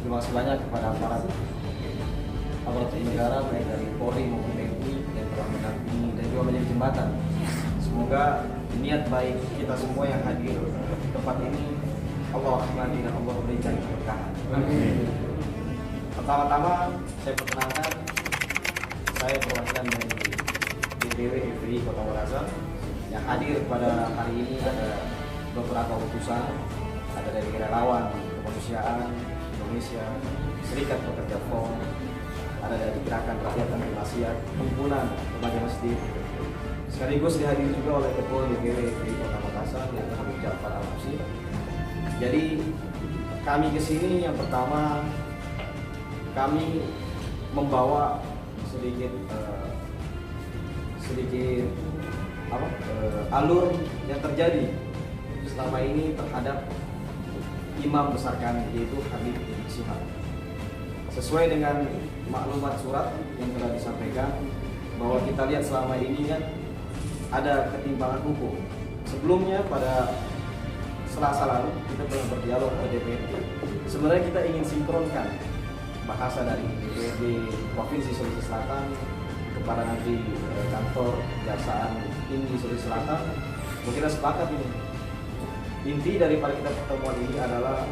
Terima kasih banyak kepada aparat negara baik dari Polri maupun TNI yang telah mendampingi dan juga menjadi jembatan. Semoga niat baik kita semua yang hadir di tempat ini Allah rahmati dan Allah berikan keberkahan. Amin. Pertama-tama saya perkenalkan, saya perwakilan dari DPW FPI Kota Makassar. Yang hadir pada hari ini ada beberapa utusan, ada dari relawan kemanusiaan Indonesia, Serikat Pekerja FOM, ada dari Gerakan Rakyat Anti Maksiat, Himpunan Remaja Masjid. Sekaligus dihadiri juga oleh Ketua DPW FPI Kota Makassar yang Habib Ja'far Al-Husi. Jadi kami ke sini yang pertama kami membawa sedikit alur yang terjadi selama ini terhadap imam besar kami, yaitu Habib Rizik Syihab. Sesuai dengan maklumat surat yang telah disampaikan, bahwa kita lihat selama ini kan ada ketimpangan hukum. Sebelumnya pada Selasa lalu kita pernah berdialog ke DPRD. Sebenarnya kita ingin sinkronkan bahasa dari DPRD Provinsi Sulawesi Selatan kepada nanti kantor Kejaksaan Tinggi Sulawesi Selatan. Kita sepakat ini. Inti daripada kita pertemuan ini adalah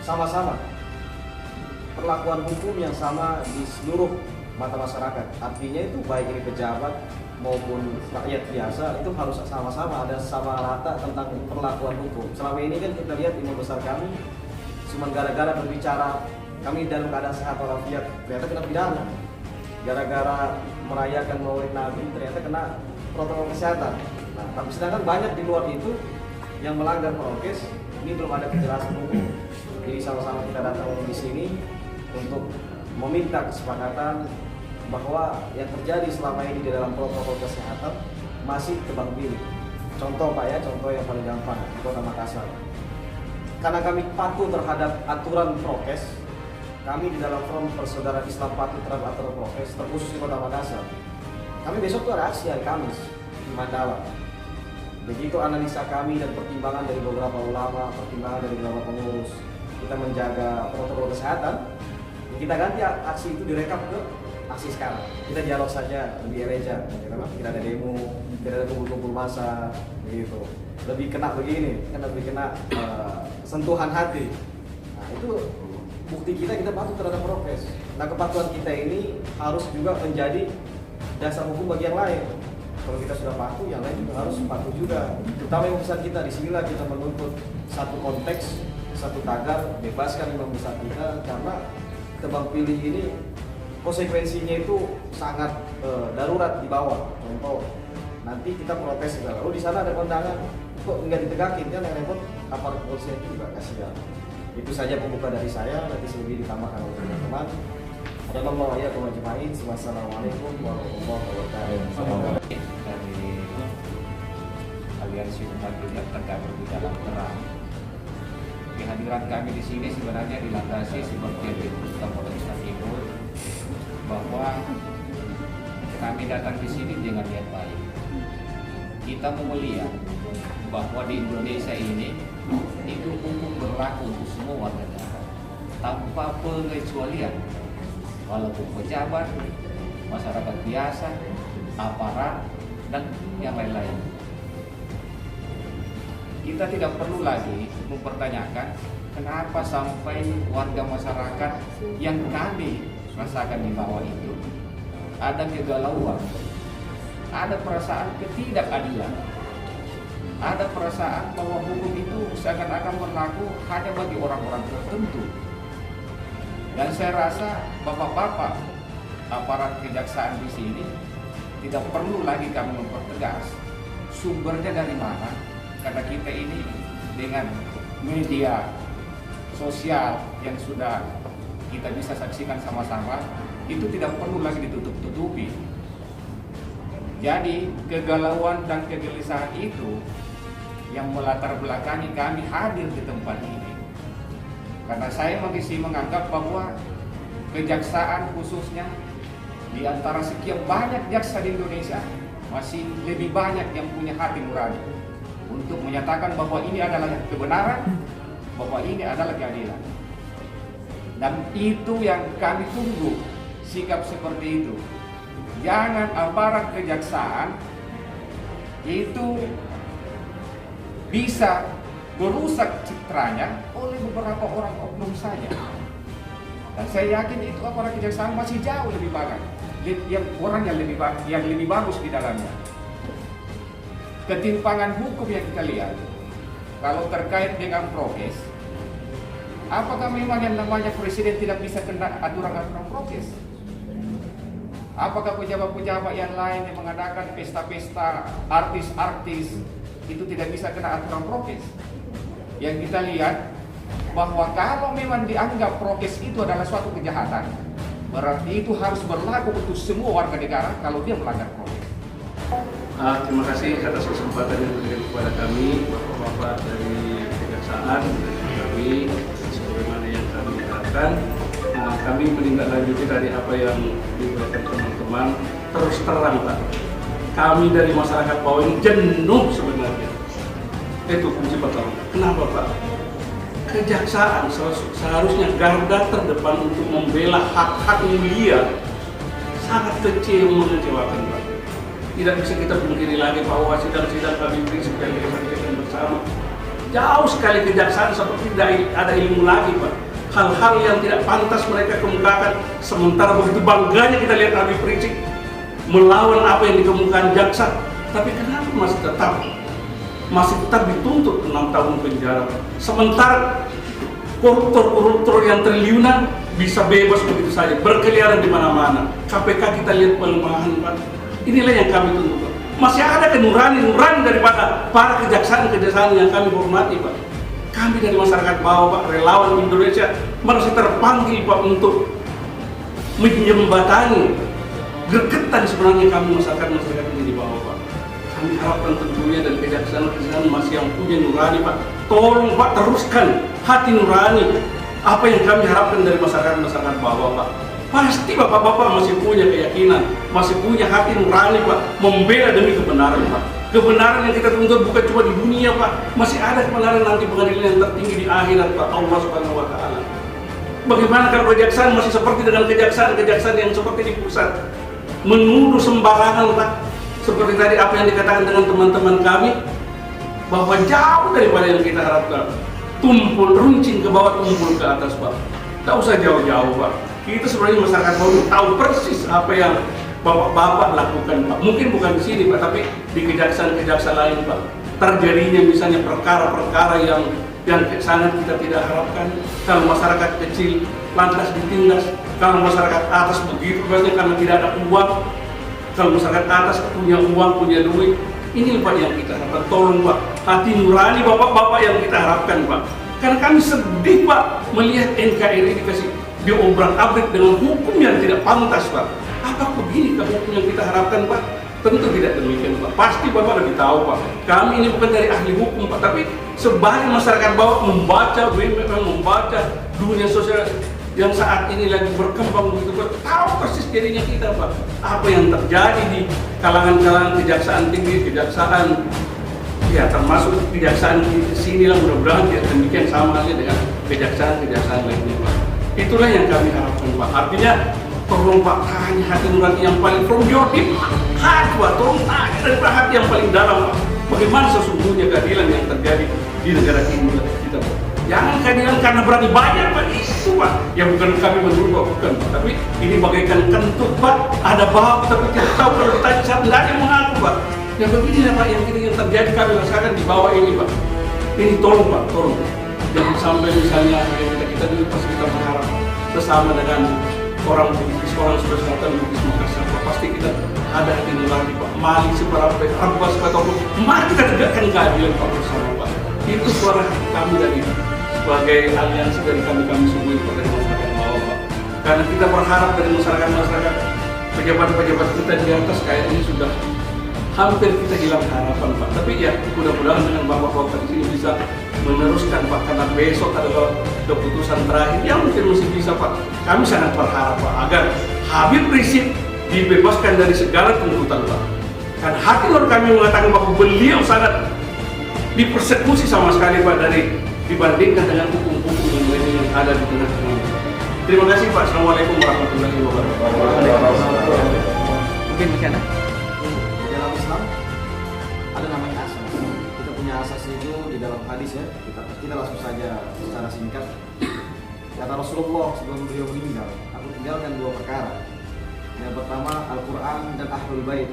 sama-sama perlakuan hukum yang sama di seluruh mata masyarakat. Artinya itu baik ini pejabat maupun rakyat biasa itu harus sama-sama ada sama rata tentang perlakuan hukum. Selama ini kan kita lihat imam besar kami cuma gara-gara berbicara kami dalam keadaan sehat walafiat ternyata kena pidana. Gara-gara merayakan Maulid Nabi ternyata kena protokol kesehatan. Nah, tapi sedangkan banyak di luar itu yang melanggar prokes, ini belum ada kejelasan hukum. Jadi sama-sama kita datang di sini untuk meminta kesepakatan bahwa yang terjadi selama ini di dalam protokol kesehatan masih tebang pilih. Contoh Pak ya, contoh yang paling gampang di Kota Makassar. Karena kami patuh terhadap aturan prokes, kami di dalam Front Persaudaraan Islam patuh terhadap aturan prokes, terkhusus di Kota Makassar. Kami besok tuh ada aksi hari Kamis di Mandala. Begitu analisa kami dan pertimbangan dari beberapa ulama, pertimbangan dari beberapa pengurus, kita menjaga protokol kesehatan, kita ganti aksi itu direkap ke aksi sekarang. Kita dialog saja lebih elegan, tidak ada demo, tidak ada kumpul-kumpul massa, begitu. Lebih kena begini, kan lebih kena sentuhan hati. Nah itu bukti kita patuh terhadap prokes. Nah kepatuhan kita ini harus juga menjadi dasar hukum bagi yang lain. Kalau kita sudah patuh, yang lain juga harus patuh juga. Terutama yang besar kita, disinilah kita menuntut satu konteks, satu tagar, bebaskan imam besar kita, karena tebang pilih ini konsekuensinya itu sangat darurat di bawah. Contoh, nanti kita protes segala, lalu di sana ada kondangan, kok nggak ditegakin, kan yang repot aparat kepolisian itu juga kasihan. Itu saja pembuka dari saya, nanti selebih ditambahkan oleh teman-teman. Assalamualaikum warahmatullahi wabarakatuh. Wassalamualaikum warahmatullahi wabarakatuh. Dari aliansi umat yang tergabung di dalam terang. Kehadiran kami di sini sebenarnya dilandasi seperti yang diputuskan oleh Ustaz Ibu, bahwa kami datang di sini dengan niat baik. Kita mau melihat bahwa di Indonesia ini itu hukum berlaku untuk semua warga negara tanpa pengecualian. Walaupun pejabat, masyarakat biasa, aparat, dan yang lain-lain. Kita tidak perlu lagi mempertanyakan kenapa sampai warga masyarakat yang kami rasakan di bawah itu ada kegalauan, ada perasaan ketidakadilan, ada perasaan bahwa hukum itu seakan-akan berlaku hanya bagi orang-orang tertentu. Dan saya rasa bapak-bapak aparat kejaksaan di sini tidak perlu lagi kami mempertegas sumbernya dari mana, karena kita ini dengan media sosial yang sudah kita bisa saksikan sama-sama itu tidak perlu lagi ditutup-tutupi. Jadi kegalauan dan kegelisahan itu yang melatar belakangi kami hadir di tempat ini. Karena saya masih menganggap bahwa kejaksaan khususnya di antara sekian banyak jaksa di Indonesia masih lebih banyak yang punya hati nurani untuk menyatakan bahwa ini adalah kebenaran, bahwa ini adalah keadilan. Dan itu yang kami tunggu, sikap seperti itu. Jangan aparat kejaksaan itu bisa merusak citranya oleh beberapa orang oknum saja. Dan saya yakin itu aparat kejaksaan masih jauh lebih bagus, orang yang lebih bagus di dalamnya. Ketimpangan hukum yang kita lihat, kalau terkait dengan prokes, apakah memang yang namanya presiden tidak bisa kena aturan-aturan prokes? Apakah pejabat-pejabat yang lain yang mengadakan pesta-pesta, artis-artis itu tidak bisa kena aturan prokes? Yang kita lihat bahwa kalau memang dianggap prokes itu adalah suatu kejahatan, berarti itu harus berlaku untuk semua warga negara kalau dia melanggar prokes. Terima kasih atas kesempatan yang diberikan kepada kami, Bapak-Bapak dari Kejaksaan, kami sebagaimana yang kami harapkan. Kami menindaklanjuti dari apa yang diberikan teman-teman. Terus terang Pak, kami dari masyarakat bawah ini jenuh sebenarnya. Itu kunci pertama. Kenapa Pak? Kejaksaan seharusnya garda terdepan untuk membela hak-hak mulia, sangat kecil, mengecewakan Pak. Tidak bisa kita pungkiri lagi bahwa sidang-sidang kami prinsip yang kita sampaikan bersama, jauh sekali kejaksaan seperti tidak ada ilmu lagi Pak. Hal-hal yang tidak pantas mereka kemukakan, sementara begitu bangganya kita lihat Habib Rizik melawan apa yang dikemukakan jaksa. Tapi kenapa masih tetap dituntut 6 tahun penjara, sementara koruptor-koruptor yang triliunan bisa bebas begitu saja, berkeliaran di mana-mana. KPK kita lihat pelemahan Pak. Inilah yang kami tuntut Pak. Masih ada nurani daripada para kejaksaan yang kami hormati Pak. Kami dari masyarakat bawah Pak, relawan Indonesia masih terpanggil Pak untuk menjembatani gregetan sebenarnya kami masyarakat ini di bawah Pak. Kami harapkan tentunya dari kejaksaan masih yang punya nurani Pak. Tolong Pak teruskan hati nurani apa yang kami harapkan dari masyarakat bawah Pak. Pasti Bapak-Bapak masih punya keyakinan, masih punya hati nurani Pak, membela demi kebenaran Pak. Kebenaran yang kita tuntut bukan cuma di dunia Pak, masih ada kebenaran nanti pengadilan yang tertinggi di akhirat Pak, Allah Subhanahu wa Ta'ala. Bagaimana kalau kejaksaan masih seperti dengan kejaksaan yang seperti di pusat, menuduh sembarangan Pak, seperti tadi apa yang dikatakan dengan teman-teman kami, bahwa jauh daripada yang kita harapkan. Tumpul, runcing ke bawah, tumpul ke atas Pak. Tak usah jauh-jauh Pak. Kita sebenarnya masyarakat bawah tahu persis apa yang Bapak-Bapak lakukan Pak. Mungkin bukan di sini Pak, tapi di kejaksaan lain Pak. Terjadinya misalnya perkara-perkara yang sangat kita tidak harapkan. Kalau masyarakat kecil lantas ditindas, kalau masyarakat atas begitu banyak karena tidak ada uang. Kalau masyarakat atas punya uang, punya duit, ini Pak yang kita harapkan. Tolong Pak, hati nurani Bapak-Bapak yang kita harapkan Pak. Karena kami sedih Pak melihat NKRI dikasih diobrak-abrik dengan hukum yang tidak pantas Pak. Apa begini hukum yang kita harapkan Pak? Tentu tidak demikian Pak. Pasti Bapak lebih tahu Pak. Kami ini bukan dari ahli hukum Pak, tapi sebagai masyarakat bawah membaca dunia sosial yang saat ini lagi berkembang begitu Pak. Tahu persis jadinya kita Pak. Apa yang terjadi di kalangan-kalangan kejaksaan tinggi, kejaksaan ya termasuk kejaksaan di sini lah, mudah-mudahan ya demikian sama halnya dengan kejaksaan lainnya Pak. Itulah yang kami harapkan Pak. Artinya tolong Pak tanya hati nurani yang paling from your deep heart Pak. Tolong tanya dari hati yang paling dalam Pak. Bagaimana sesungguhnya keadilan yang terjadi di negara ini kita Pak. Jangan keadilan karena berani bayar Pak, itu Pak. Ya bukan kami menurut Pak, bukan Pak. Tapi ini bagaikan kentut Pak. Ada bab tapi tidak tahu kalau ditanya saat tidak ada yang mengaku Pak. Ya beginilah Pak yang terjadi kami rasakan di bawah ini Pak. Ini tolong Pak, tolong. Jangan sampai misalnya kita dulu pas kita berharap bersama dengan orang Bugis, orang Sulawesi Selatan, Bugis Makassar, pasti kita ada hati nurani Pak. Mali seberapa, Abbas ataupun mari kita tegakkan keadilan Pak bersama Pak. Itu suara kami dari sebagai aliansi dari kami semua Pak, dari masyarakat bawah Pak. Karena kita berharap dari masyarakat pejabat kita di atas kayak ini sudah hampir kita hilang harapan Pak. Tapi ya mudah-mudahan dengan Bapak-Bapak di sini bisa meneruskan Pak, karena besok adalah keputusan terakhir yang mungkin masih bisa Pak. Kami sangat berharap Pak agar Habib Rizik dibebaskan dari segala tuntutan Pak. Karena hati nurani kami mengatakan bahwa beliau sangat dipersekusi sama sekali Pak dibandingkan dengan hukum-hukum yang lainnya yang ada di tengah-tengah. Terima kasih Pak. Assalamualaikum warahmatullahi wabarakatuh. Mungkin masih ada. Di dalam Islam ada namanya asas. Kita punya asas itu di dalam hadis ya. Kita langsung saja secara singkat. Kata Rasulullah sebelum beliau meninggal, aku tinggalkan dua perkara. Yang pertama Al-Quran dan Ahlul Bait.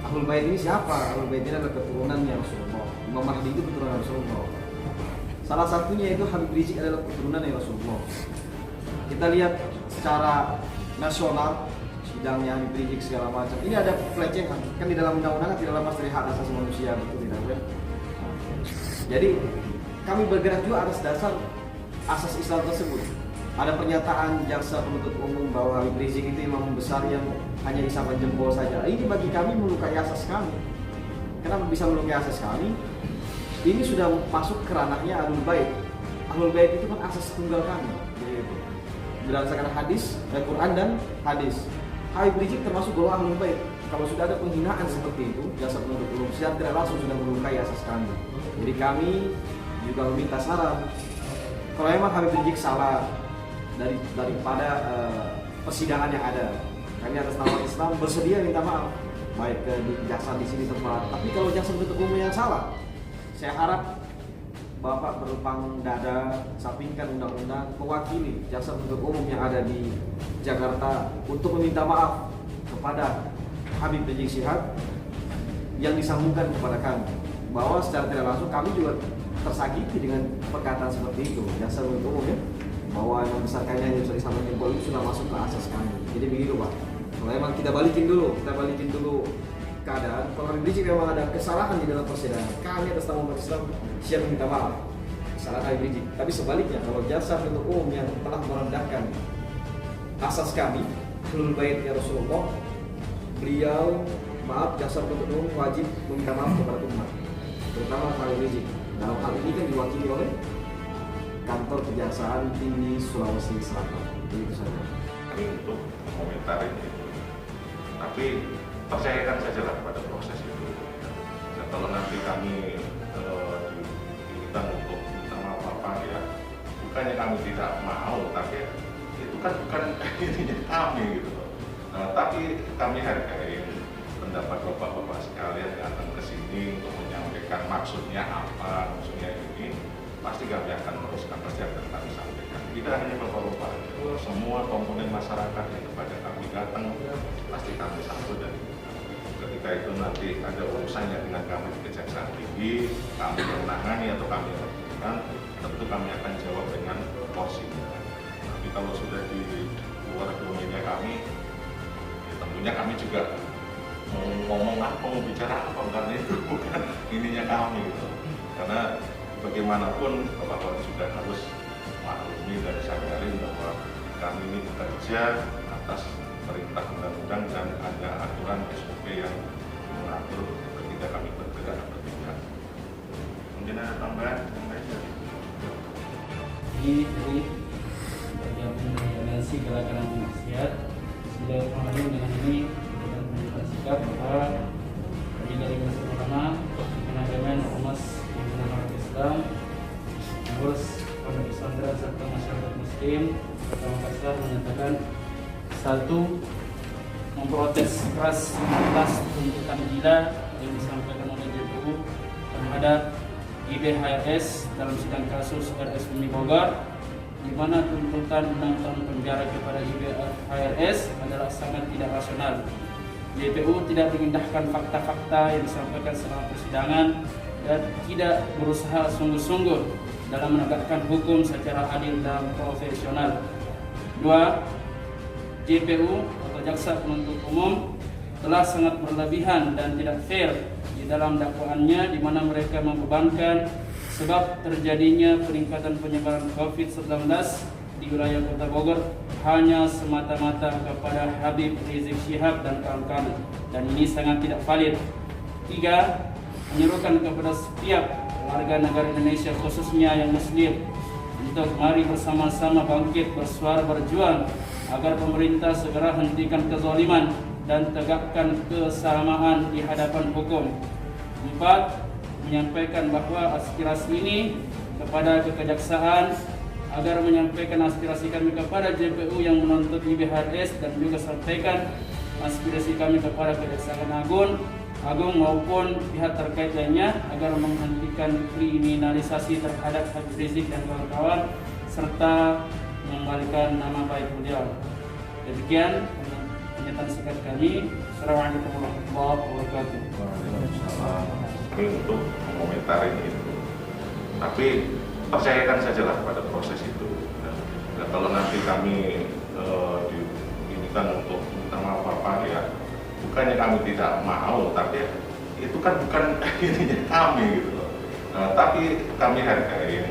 Ahlul Bait ini siapa? Ahlul Bait ini adalah keturunannya Rasulullah. Imam Mahdi itu keturunan Rasulullah. Salah satunya itu Habib Rizik adalah keturunannya Rasulullah. Kita lihat secara nasional sidangnya Habib Rizik segala macam. Ini ada pelecehan. Kan di dalam undang-undang tidak lepas dari hak asasi manusia itu tidak kan? Jadi kami bergerak juga atas dasar asas Islam tersebut. Ada pernyataan jaksa penuntut umum bahwa Habib Rizik itu imam besar yang hanya isapan jempol saja. Ini bagi kami melukai asas kami. Kenapa bisa melukai asas kami? Ini sudah masuk ke ranahnya Ahlul Bait. Ahlul Bait itu kan asas tunggal kami. Gitu. Berdasarkan hadis, Al-Quran dan hadis. Habib Rizik termasuk golongan Ahlul Bait. Kalau sudah ada penghinaan seperti itu, jaksa penuntut umum secara tidak langsung sudah melukai asas kami. Jadi kami juga meminta saran. Kalau memang Habib Rizik salah daripada persidangan yang ada, kami atas nama Islam bersedia minta maaf, baik ke jaksa di sini tempat. Tapi kalau jaksa penuntut umum yang salah, saya harap Bapak berlapang dada, sampingkan undang-undang, mewakili jaksa penuntut umum yang ada di Jakarta untuk meminta maaf kepada Habib Rizik Syihab yang disambungkan kepada kami, bahwa secara tidak langsung kami juga tersakiti dengan perkataan seperti itu jaksa penuntut umum ya, bahwa yang besarkannya yang bisa disambung jempol itu sudah masuk ke asas kami. Jadi begitu Pak. Kalau memang kita balikin dulu keadaan. Kalau Habib Rizik memang ada kesalahan di dalam persidangan, kami atas nama umat Islam siap minta maaf kesalahan Habib Rizik. Tapi sebaliknya, kalau jaksa penuntut umum yang telah merendahkan asas kami, Ahlul Bait ya Rasulullah, beliau jaksa penuntut umum wajib meminta maaf kepada umat, terutama Habib Rizik. Dalam hal ini kan diwakili oleh Kantor Kejaksaan Tinggi Sulawesi Selatan. Itu saja. Kami untuk komentari itu, tapi percayakan sajalah pada proses itu. Nah, kalau nanti kami diminta untuk minta maaf apa ya, bukannya kami tidak mau, tapi itu kan bukan ininya kami gitu. Tapi kami hargai pendapat bapak-bapak sekalian datang ke sini untuk menyampaikan maksudnya apa, maksudnya ini. Pasti kami akan meneruskan, pasti akan kami sampaikan. Tidak hanya bapak-bapak, semua komponen masyarakat yang kepada kami datang pasti kami sambut, dan ketika itu nanti ada urusannya dengan kami di Kejaksaan Tinggi, kami yang menangani atau kami yang lakukan, tentu kami akan jawab dengan porsinya. Tapi kalau sudah di luar domainnya kami, ya tentunya kami juga mau ngomong apa, mau bicara apa, karena itu bukan ininya kami gitu. Karena bagaimanapun bapak-bapak juga harus maklumi dan sadarin bahwa kami ini bekerja atas perintah undang-undang dan ada aturan SOP yang mengatur ketika kami bergerak bertindak. Mungkin ada tambahan yang lain dari Organisasi Gerakan Anti Maksiat. Bismillahirrahmanirrahim. Dengan ini kita menentukan sikap bahwa kami dari Majelis Ulama Manajemen Ormas Pimpinan Umat Islam, pengurus Pondok Pesantren serta masyarakat Muslim Kota Makassar menyatakan: satu, memprotes keras atas tuntutan gila yang disampaikan oleh JPU terhadap IBHRS dalam sidang kasus RS Bumi Bogor, di mana tuntutan 6 tahun penjara kepada IBHRS adalah sangat tidak rasional. JPU tidak mengindahkan fakta-fakta yang disampaikan selama persidangan dan tidak berusaha sungguh-sungguh dalam menegakkan hukum secara adil dan profesional. 2. JPU atau Jaksa Penuntut Umum telah sangat berlebihan dan tidak fair di dalam dakwaannya, di mana mereka membebankan sebab terjadinya peningkatan penyebaran COVID-19 di wilayah Kota Bogor hanya semata-mata kepada Habib Rizik Syihab dan kawan-kawan, dan ini sangat tidak valid. 3. Menyerukan kepada setiap warga negara Indonesia khususnya yang Muslim untuk mari bersama-sama bangkit bersuara berjuang agar pemerintah segera hentikan kezaliman dan tegakkan kesamaan di hadapan hukum. 4. Menyampaikan bahwa aspirasi ini kepada kekejaksaan agar menyampaikan aspirasi kami kepada JPU yang menuntut IBHS dan juga sampaikan aspirasi kami kepada Kejaksaan Agung maupun pihak terkait lainnya agar menghentikan kriminalisasi terhadap Habib Rizik dan kawan-kawan serta mengembalikan nama baik beliau. Demikian pernyataan singkat kami. Assalamualaikum warahmatullahi wabarakatuh. Tapi untuk mengomentari itu, tapi percayakan sajalah pada proses itu. Nah, kalau nanti kami diminta untuk minta maaf apa ya, bukannya kami tidak mau, tapi itu kan bukan ininya kami gitu loh. Tapi kami hargai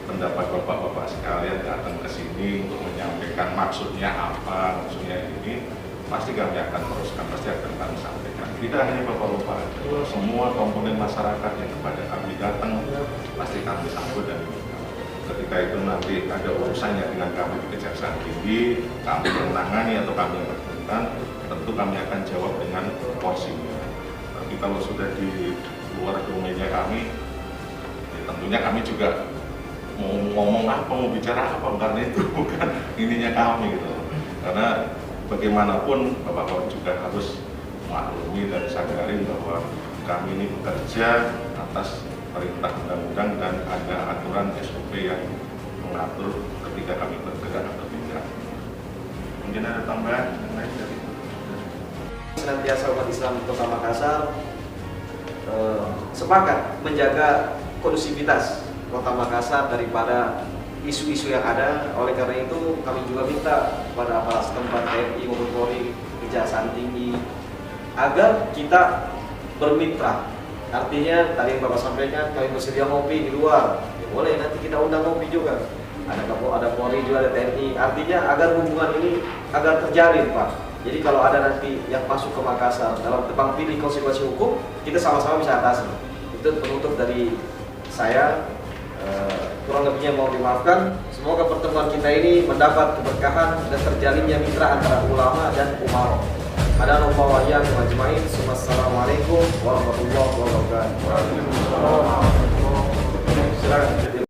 pendapat bapak-bapak sekalian datang ke sini untuk menyampaikan maksudnya apa, maksudnya ini pasti kami akan teruskan, pasti akan kami sampaikan. Tidak hanya bapak-bapak, semua komponen masyarakat yang kepada kami datang pasti kami sambut dan ketika itu nanti ada urusannya dengan kami di Kejaksaan Tinggi, kami yang menangani atau kami yang berhubungan, tentu kami akan jawab dengan porsinya. Tapi kalau sudah di luar domainnya kami, ya tentunya kami juga mau ngomong apa, mau bicara apa, karena itu bukan ininya kami gitu. Karena bagaimanapun bapak-bapak juga harus maklumi dan sadarin bahwa kami ini bekerja atas perintah undang-undang dan ada aturan SOP yang mengatur ketika kami bergerak atau tidak. Mungkin ada tambahan yang lain dari itu. Senantiasa umat Islam Kota Makassar sepakat menjaga kondusivitas Kota Makassar daripada isu-isu yang ada. Oleh karena itu kami juga minta kepada aparat setempat TNI maupun Polri, Kejaksaan Tinggi agar kita bermitra. Artinya tadi yang Bapak sampaikan kami bersedia ngopi di luar, ya boleh nanti kita undang ngopi juga. Ada Polri juga, ada TNI. Artinya agar hubungan ini agar terjalin, Pak. Jadi kalau ada nanti yang masuk ke Makassar dalam tebang pilih konsekuensi hukum, kita sama-sama bisa atasi. Itu penutup dari saya. Kurang lebihnya mau dimaafkan. Semoga pertemuan kita ini mendapat keberkahan dan terjalinnya mitra antara ulama dan umaro. Ada lupa wayang majmain. Assalamualaikum warahmatullahi wabarakatuh. Silakan.